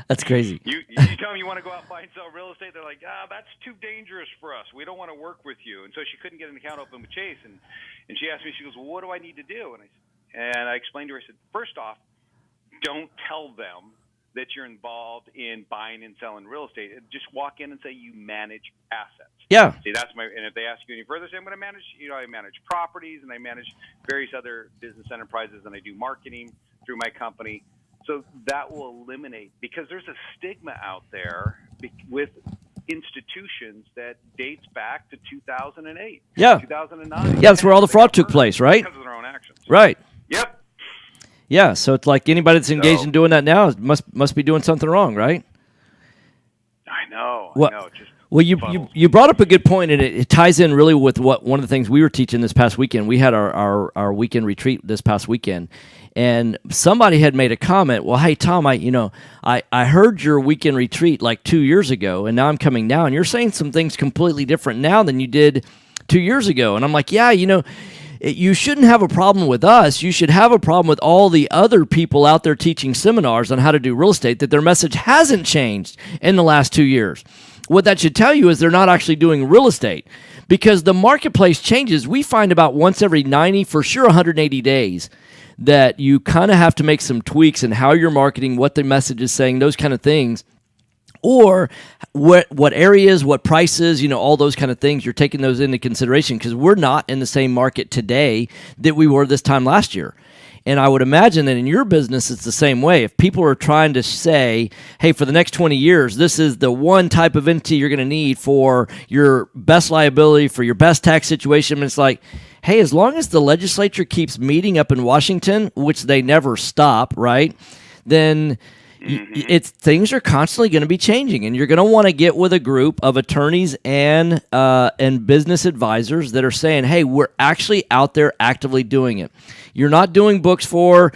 That's crazy. You tell them you want to go out and buy and sell real estate, they're like, that's too dangerous for us. We don't want to work with you. And so she couldn't get an account open with Chase. And she asked me, she goes, well, what do I need to do? And I explained to her, I said, first off, don't tell them that you're involved in buying and selling real estate. Just walk in and say you manage assets. Yeah. See, and if they ask you any further, say I'm going to manage, I manage properties and I manage various other business enterprises and I do marketing through my company. So that will eliminate, because there's a stigma out there with institutions that dates back to 2008. Yeah. 2009. Yeah, that's where all the fraud took place, right? Because of their own actions. Right. Yep. Yeah, so it's like anybody that's engaged in doing that now must be doing something wrong, right? I know. Well, you brought up a good point, and it ties in really with what one of the things we were teaching this past weekend. We had our weekend retreat this past weekend, and somebody had made a comment. Well, hey Tom, I heard your weekend retreat like 2 years ago, and now I'm coming now, and you're saying some things completely different now than you did 2 years ago. And I'm like, yeah, you shouldn't have a problem with us. You should have a problem with all the other people out there teaching seminars on how to do real estate, that their message hasn't changed in the last 2 years. What that should tell you is they're not actually doing real estate, because the marketplace changes. We find about once every 90, for sure 180 days, that you kind of have to make some tweaks in how you're marketing, what the message is saying, those kind of things. Or what areas, what prices, all those kind of things, you're taking those into consideration, because we're not in the same market today that we were this time last year. And I would imagine that in your business, it's the same way. If people are trying to say, hey, for the next 20 years, this is the one type of entity you're going to need for your best liability, for your best tax situation, and it's like, hey, as long as the legislature keeps meeting up in Washington, which they never stop, right, then things are constantly going to be changing, and you're going to want to get with a group of attorneys and business advisors that are saying, hey, we're actually out there actively doing it. You're not doing books for,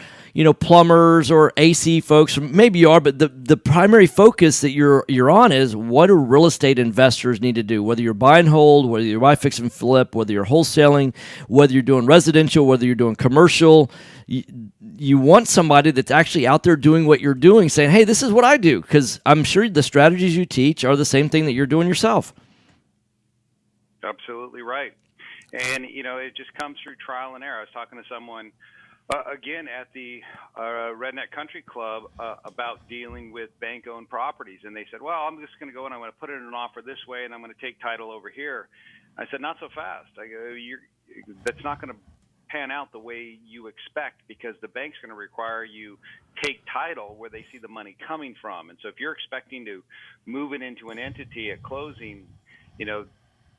plumbers or AC folks. Maybe you are, but the primary focus that you're on is, what do real estate investors need to do? Whether you're buy and hold, whether you're buy, fix, and flip, whether you're wholesaling, whether you're doing residential, whether you're doing commercial, you want somebody that's actually out there doing what you're doing, saying, hey, this is what I do, because I'm sure the strategies you teach are the same thing that you're doing yourself. Absolutely right. And, it just comes through trial and error. I was talking to someone, again, at the Redneck Country Club about dealing with bank-owned properties. And they said, well, I'm just going to go and I'm going to put in an offer this way, and I'm going to take title over here. I said, not so fast. I go, that's not going to pan out the way you expect, because the bank's going to require you take title where they see the money coming from. And so if you're expecting to move it into an entity at closing,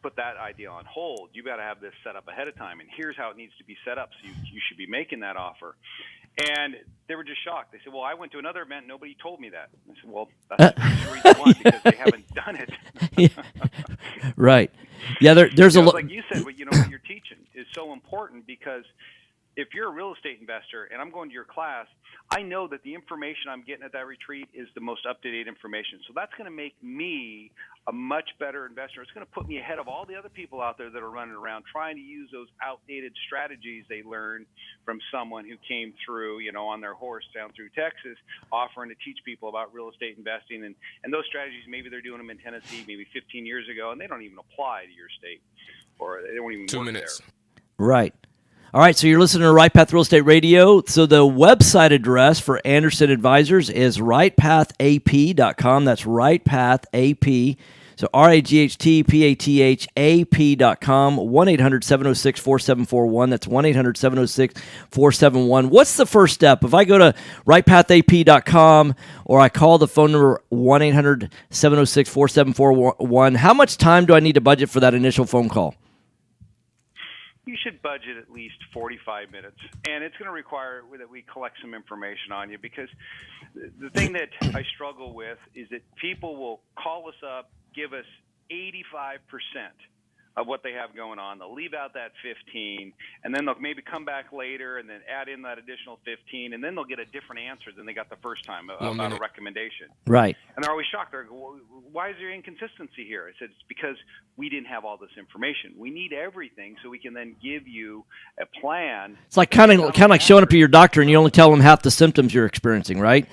put that idea on hold. You got to have this set up ahead of time, and here's how it needs to be set up, so you should be making that offer. And they were just shocked. They said, well, I went to another event, nobody told me that. I said, well, that's the reason why, because they haven't done it. Yeah. Right. Yeah, there's a lot. Like you said, what you're teaching is so important, because if you're a real estate investor and I'm going to your class, I know that the information I'm getting at that retreat is the most up-to-date information. So that's going to make me a much better investor. It's going to put me ahead of all the other people out there that are running around trying to use those outdated strategies they learned from someone who came through, on their horse down through Texas, offering to teach people about real estate investing. And those strategies, maybe they're doing them in Tennessee maybe 15 years ago, and they don't even apply to your state, or they don't even 2 work minutes. there. Right. All right, so you're listening to Right Path Real Estate Radio. So the website address for Anderson Advisors is rightpathap.com. That's rightpathap. So RAGHTPATHAP.com, 1-800-706-4741. That's 1-800-706-4741. What's the first step? If I go to rightpathap.com or I call the phone number 1-800-706-4741, how much time do I need to budget for that initial phone call? You should budget at least 45 minutes, and it's going to require that we collect some information on you, because the thing that I struggle with is that people will call us up, give us 85% of what they have going on. They'll leave out that 15, and then they'll maybe come back later and then add in that additional 15, and then they'll get a different answer than they got the first time about a recommendation. Right. And they're always shocked. They're like, well, why is there inconsistency here? I said, it's because we didn't have all this information. We need everything so we can then give you a plan. It's like kind of like showing up to your doctor and you only tell them half the symptoms you're experiencing, right?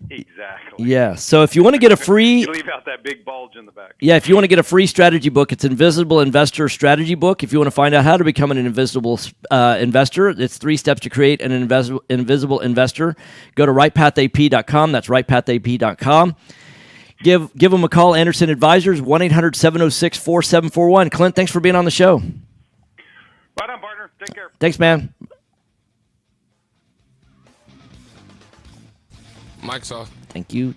Exactly. Yeah. So if you want to get a free, you leave out that big bulge in the back. Yeah, if you want to get a free strategy book, it's Invisible Investor Strategy Book. If you want to find out how to become an invisible investor, it's 3 steps to create an invisible investor. Go to rightpathap.com. That's rightpathap.com. Give them a call, Anderson Advisors, 1-800-706-4741. Clint, thanks for being on the show. Right on, partner. Take care. Thanks, man. Mike's off. Thank you.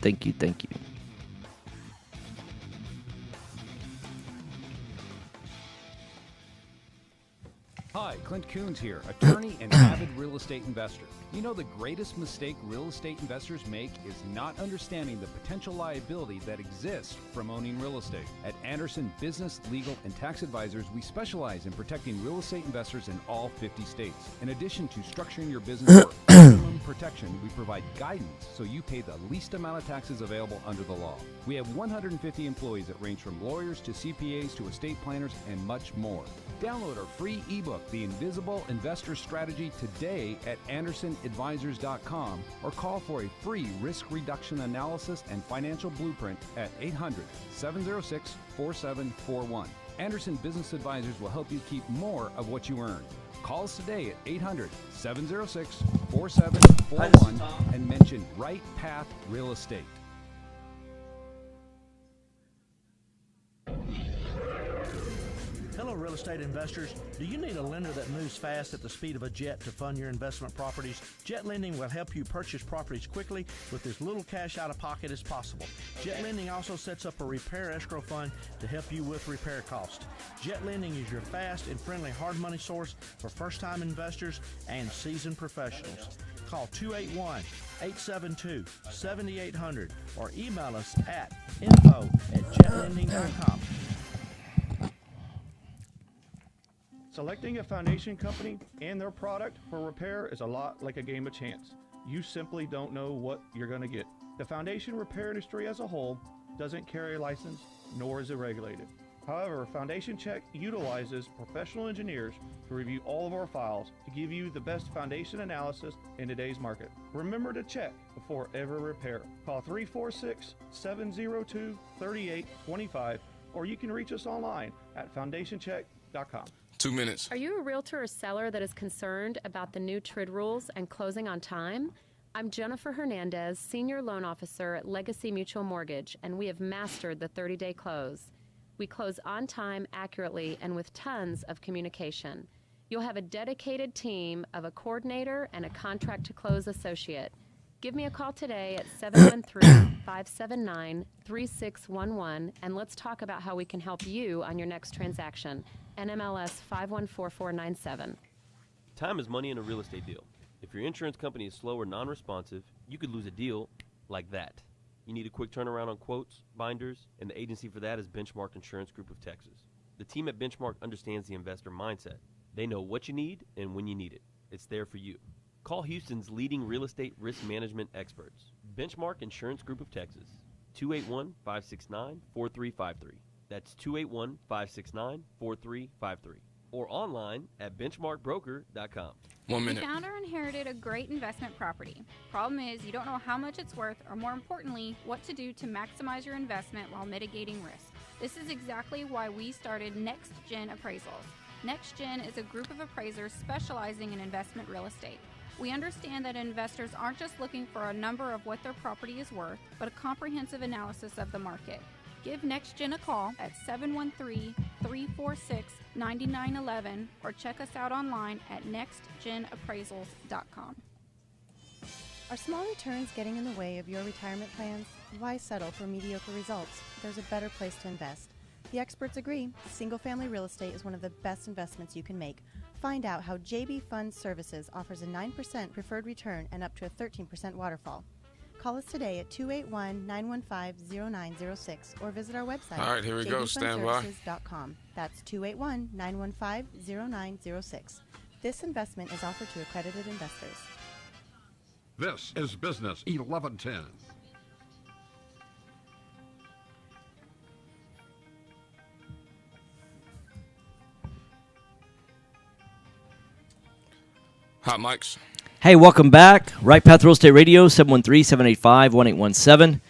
Hi, Clint Coons here, attorney and avid real estate investor. You know, the greatest mistake real estate investors make is not understanding the potential liability that exists from owning real estate. At Anderson Business, Legal, and Tax Advisors, we specialize in protecting real estate investors in all 50 states. In addition to structuring your business for maximum protection, we provide guidance so you pay the least amount of taxes available under the law. We have 150 employees that range from lawyers to CPAs to estate planners and much more. Download our free ebook, The Invisible Investor Strategy, today at AndersonAdvisors.com or call for a free risk reduction analysis and financial blueprint at 800-706-4741. Anderson Business Advisors will help you keep more of what you earn. Call us today at 800-706-4741 and mention Right Path Real Estate. Hello, real estate investors. Do you need a lender that moves fast at the speed of a jet to fund your investment properties? Jet Lending will help you purchase properties quickly with as little cash out of pocket as possible. Jet Lending also sets up a repair escrow fund to help you with repair costs. Jet Lending is your fast and friendly hard money source for first-time investors and seasoned professionals. Call 281-872-7800 or email us at info@jetlending.com. Selecting a foundation company and their product for repair is a lot like a game of chance. You simply don't know what you're going to get. The foundation repair industry as a whole doesn't carry a license, nor is it regulated. However, Foundation Check utilizes professional engineers to review all of our files to give you the best foundation analysis in today's market. Remember to check before every repair. Call 346-702-3825 or you can reach us online at foundationcheck.com. 2 minutes. Are you a realtor or seller that is concerned about the new TRID rules and closing on time? I'm Jennifer Hernandez, Senior Loan Officer at Legacy Mutual Mortgage, and we have mastered the 30-day close. We close on time, accurately, and with tons of communication. You'll have a dedicated team of a coordinator and a contract-to-close associate. Give me a call today at 713-579-3611, and let's talk about how we can help you on your next transaction. NMLS 514497. Time is money in a real estate deal. If your insurance company is slow or non-responsive, you could lose a deal like that. You need a quick turnaround on quotes, binders, and the agency for that is Benchmark Insurance Group of Texas. The team at Benchmark understands the investor mindset. They know what you need and when you need it. It's there for you. Call Houston's leading real estate risk management experts. Benchmark Insurance Group of Texas, 281-569-4353. That's 281-569-4353. Or online at benchmarkbroker.com. 1 minute. The founder inherited a great investment property. Problem is, you don't know how much it's worth, or more importantly, what to do to maximize your investment while mitigating risk. This is exactly why we started Next Gen Appraisals. Next Gen is a group of appraisers specializing in investment real estate. We understand that investors aren't just looking for a number of what their property is worth, but a comprehensive analysis of the market. Give NextGen a call at 713-346-9911 or check us out online at nextgenappraisals.com. Are small returns getting in the way of your retirement plans? Why settle for mediocre results? There's a better place to invest. The experts agree, single-family real estate is one of the best investments you can make. Find out how JB Fund Services offers a 9% preferred return and up to a 13% waterfall. Call us today at 281-915-0906 or visit our website. All right, here we go. Stand by. That's 281-915-0906. This investment is offered to accredited investors. This is Business 1110. Hot mics. Hey, welcome back. Right Path Real Estate Radio, 713-785-1817.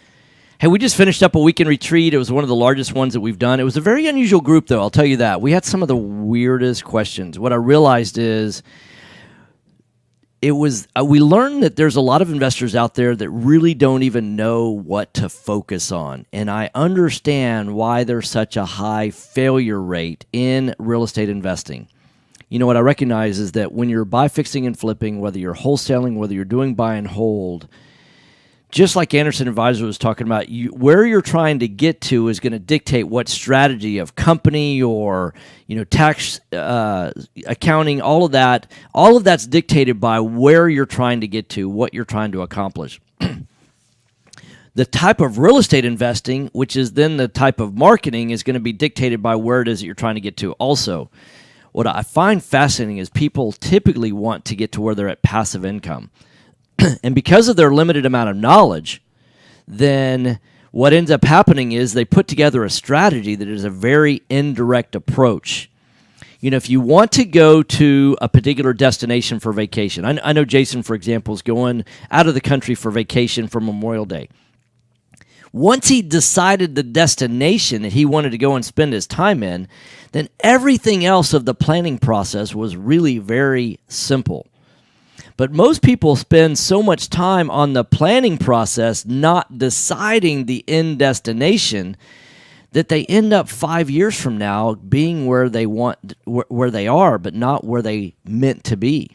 Hey, we just finished up a weekend retreat. It was one of the largest ones that we've done. It was a very unusual group, though, I'll tell you that. We had some of the weirdest questions. What I realized is we learned that there's a lot of investors out there that really don't even know what to focus on. And I understand why there's such a high failure rate in real estate investing. You know, what I recognize is that when you're buy, fixing, and flipping, whether you're wholesaling, whether you're doing buy and hold, just like Anderson Advisor was talking about, where you're trying to get to is going to dictate what strategy of company or tax accounting, all of that's dictated by where you're trying to get to, what you're trying to accomplish. The type of real estate investing, which is then the type of marketing, is going to be dictated by where it is that you're trying to get to. Also, what I find fascinating is people typically want to get to where they're at passive income. And because of their limited amount of knowledge, then what ends up happening is they put together a strategy that is a very indirect approach. If you want to go to a particular destination for vacation, I know Jason, for example, is going out of the country for vacation for Memorial Day. Once he decided the destination that he wanted to go and spend his time in, then everything else of the planning process was really very simple. But most people spend so much time on the planning process not deciding the end destination that they end up 5 years from now being where they are, but not where they meant to be.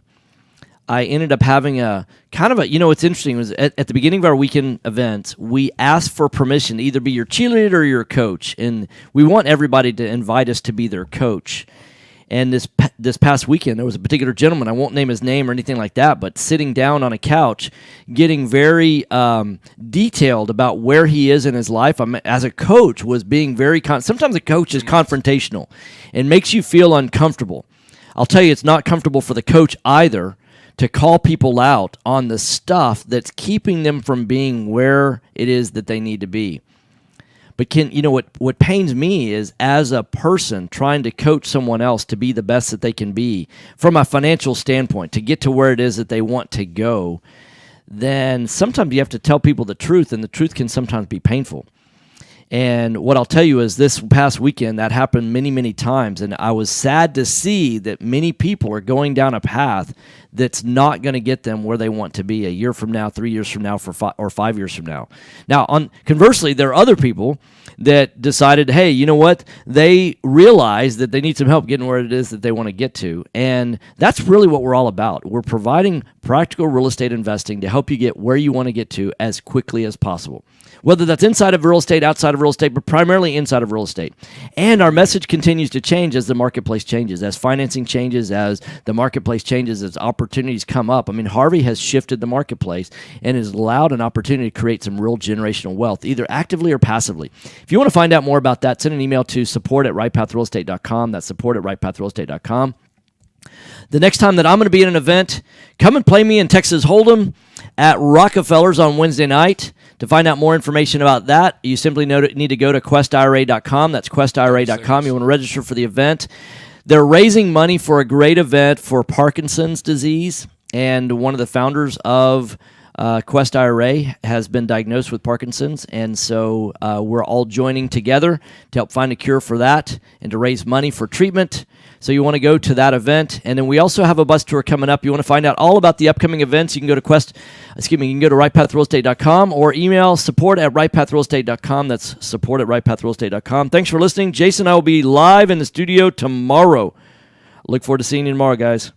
I ended up having what's interesting was at the beginning of our weekend events, we asked for permission to either be your cheerleader or your coach. And we want everybody to invite us to be their coach. And this past weekend, there was a particular gentleman, I won't name his name or anything like that, but sitting down on a couch, getting very detailed about where he is in his life. As a coach, was being very sometimes a coach is confrontational and makes you feel uncomfortable. I'll tell you, it's not comfortable for the coach either to call people out on the stuff that's keeping them from being where it is that they need to be. But what pains me is, as a person trying to coach someone else to be the best that they can be from a financial standpoint, to get to where it is that they want to go, then sometimes you have to tell people the truth, and the truth can sometimes be painful. And what I'll tell you is, this past weekend, that happened many, many times, and I was sad to see that many people are going down a path that's not going to get them where they want to be a year from now, 3 years from now, or 5 years from now. Now, conversely, there are other people that decided, hey, you know what? They realize that they need some help getting where it is that they want to get to, and that's really what we're all about. We're providing practical real estate investing to help you get where you want to get to as quickly as possible. Whether that's inside of real estate, outside of real estate, but primarily inside of real estate. And our message continues to change as the marketplace changes, as financing changes, as the marketplace changes, as opportunities come up. I mean, Harvey has shifted the marketplace and has allowed an opportunity to create some real generational wealth, either actively or passively. If you want to find out more about that, send an email to support@rightpathrealestate.com. That's support@rightpathrealestate.com. The next time that I'm going to be at an event, come and play me in Texas Hold'em at Rockefeller's on Wednesday night. To find out more information about that, you simply need to go to questira.com. That's questira.com. You want to register for the event. They're raising money for a great event for Parkinson's disease, and one of the founders of Quest IRA has been diagnosed with Parkinson's, and so we're all joining together to help find a cure for that and to raise money for treatment. So you want to go to that event, and then we also have a bus tour coming up. You want to find out all about the upcoming events, you can go to rightpathrealestate.com or email support@rightpathrealestate.com. That's support@rightpathrealestate.com. Thanks for listening. Jason and I will be live in the studio tomorrow. Look forward to seeing you tomorrow, guys.